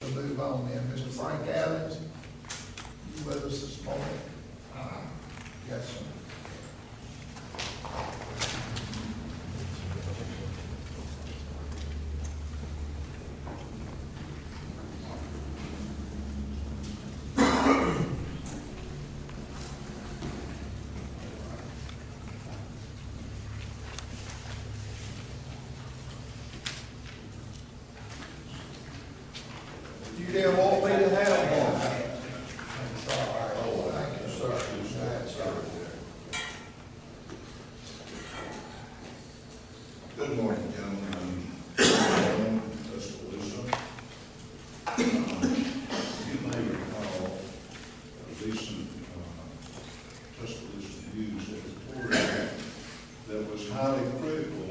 To move on then, Mr. Frank Adams, you with us this morning? Yes, sir. You didn't want me to have one. Oh, thank you, sir. That's sir. Good morning, gentlemen. I'm Tuscaloosa. You may recall a recent Tuscaloosa News editorial that was highly critical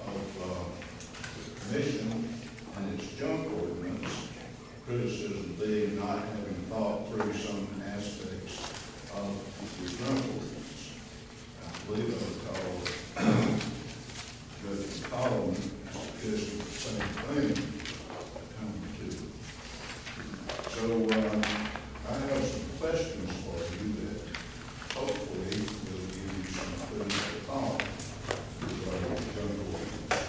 of the commission and its junk ordinance, criticism being not having thought through some aspects of the junk ordinance. I believe I recall Judge Collins suggested the same thing. So I have some questions for you that hopefully will give you some food for thought regarding the junk ordinance.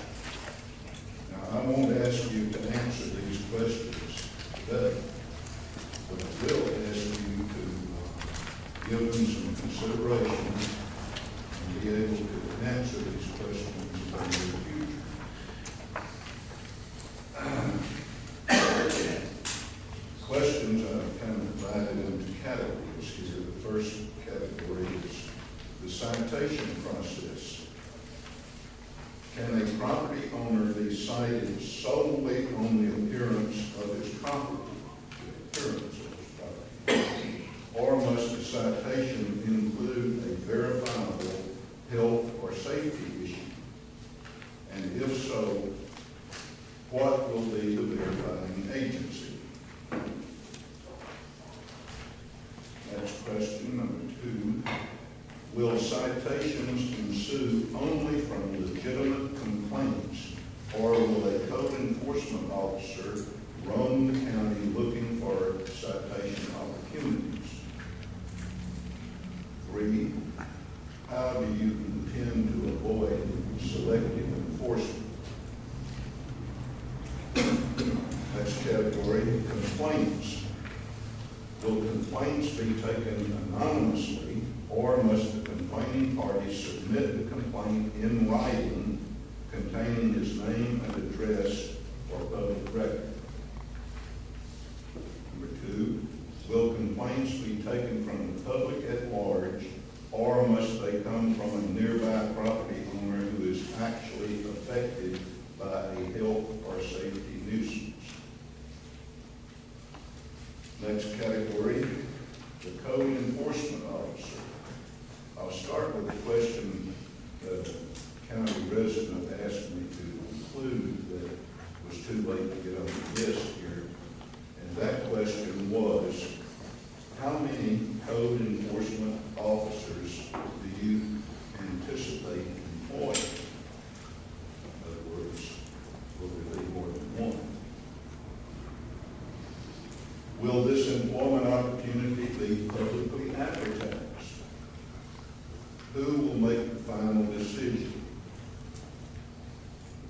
Now, I won't ask you to answer these questions today, but I will ask you to give them some consideration and be able to answer these questions in the future. Questions I've kind of divided into categories here. The first category is the citation process. Can a property owner be cited solely on the appearance of his property? Or must the citation include a verifiable health or safety issue? And if so, what will be the verifying agency? That's question number 2. Will citations ensue only from legitimate complaints, or will a code enforcement officer roam the county looking for citation opportunities? 3, how do you intend to avoid selective enforcement? Next category, complaints. Will complaints be taken anonymously, or must the complaining party submit the complaint in writing containing his name and address for public record? Number 2, will complaints be taken from the public at large, or must they come from a nearby property owner who is actually affected by a health or safety nuisance? Next category, the code enforcement officer. I'll start with a question that a county resident asked me to include that was too late to get on the list here. And that question was, how many code enforcement officers do you anticipate employing? In other words, will there be more than one? Will this employment opportunity be publicly advertised? Who will make the final decision?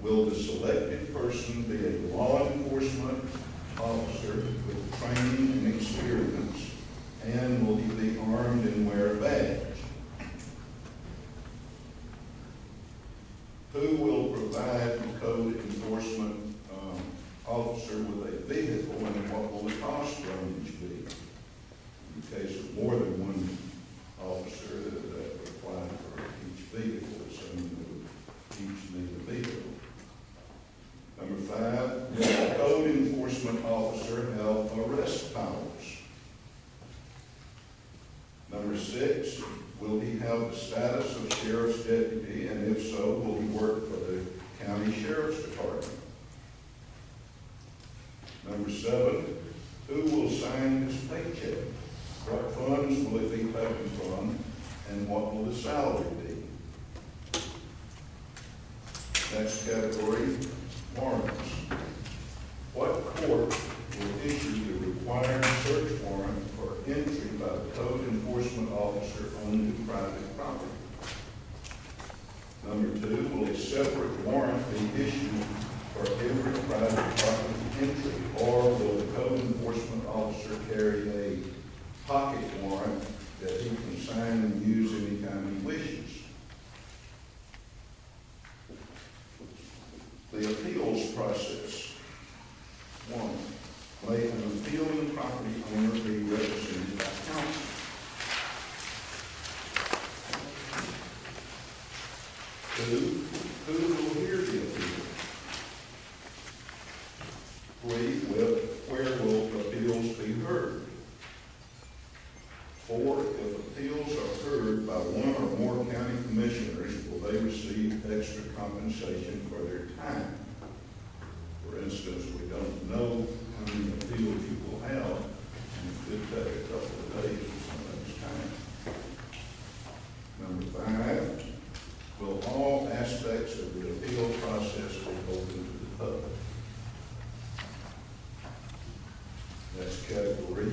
Will the selected person be a law enforcement officer with training and experience, and will he be armed and wear a badge? Who will provide the code enforcement officer with a vehicle, and what will the cost range be? In the case of more than one officer that would apply for each vehicle, assuming they would each need a vehicle. Number 5, will the code enforcement officer have arrest powers? Number 6, will he have the status of sheriff's deputy, and if so, will he work for the county sheriff's department? Number 7, who will sign his paycheck? What funds will it be taken from, and what will the salary be? Next category, warrants. What court will officer on the private property? Number two, will a separate warrant be issued for every private property entry, or will the code enforcement officer carry a pocket warrant that he can sign and use anytime he wishes? The appeals process. One, may an appealing property owner be represented by counsel? Two, who will hear the appeal? Three, where will appeals be heard? Four, if appeals are heard by one or more county commissioners, will they receive extra compensation for their time? For instance, we don't know how many appeals you will have, and it could take a couple of days or somebody's time. Number five, will all aspects of the appeal process be open to the public? That's category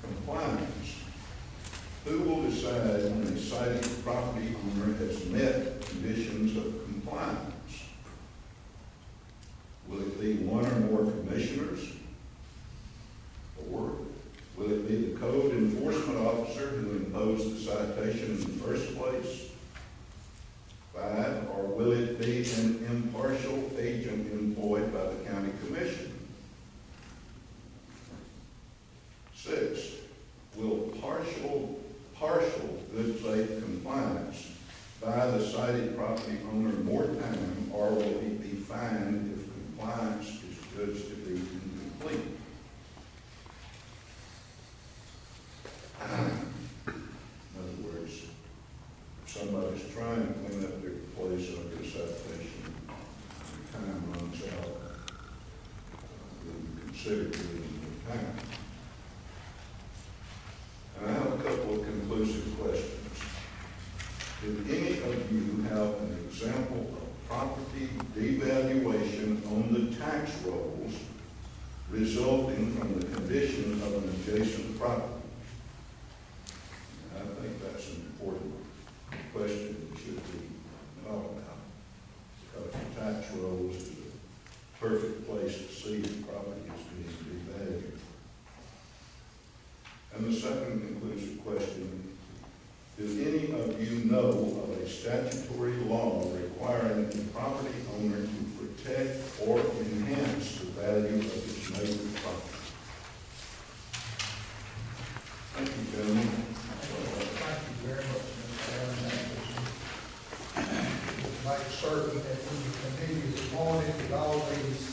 compliance. Who will decide when a cited property owner has met conditions of compliance? Will it be one or more commissioners? Or will it be the code enforcement officer who imposed the citation in the first place? Five, or will it be an impartial agent employed by the county commission? Six, will partial good faith compliance by the cited property owner more time, or will he be fined if compliance is judged to be incomplete? In other words, if somebody's trying to clean up their place under a citation, and time runs out, then consider giving them time. And I have a couple of conclusive questions. Did any of you have an example of property devaluation on the tax rolls resulting from the condition of an adjacent property? And I think that's an important question we should be talking about, because the tax rolls is a perfect place to see if property is being devalued. And the second conclusive question, do any of you know of a statutory law requiring the property owner to protect or enhance the value of its neighbor's property? Thank you, gentlemen. Thank you very much, Mr. Chairman. Make certain that we continue to monitor all these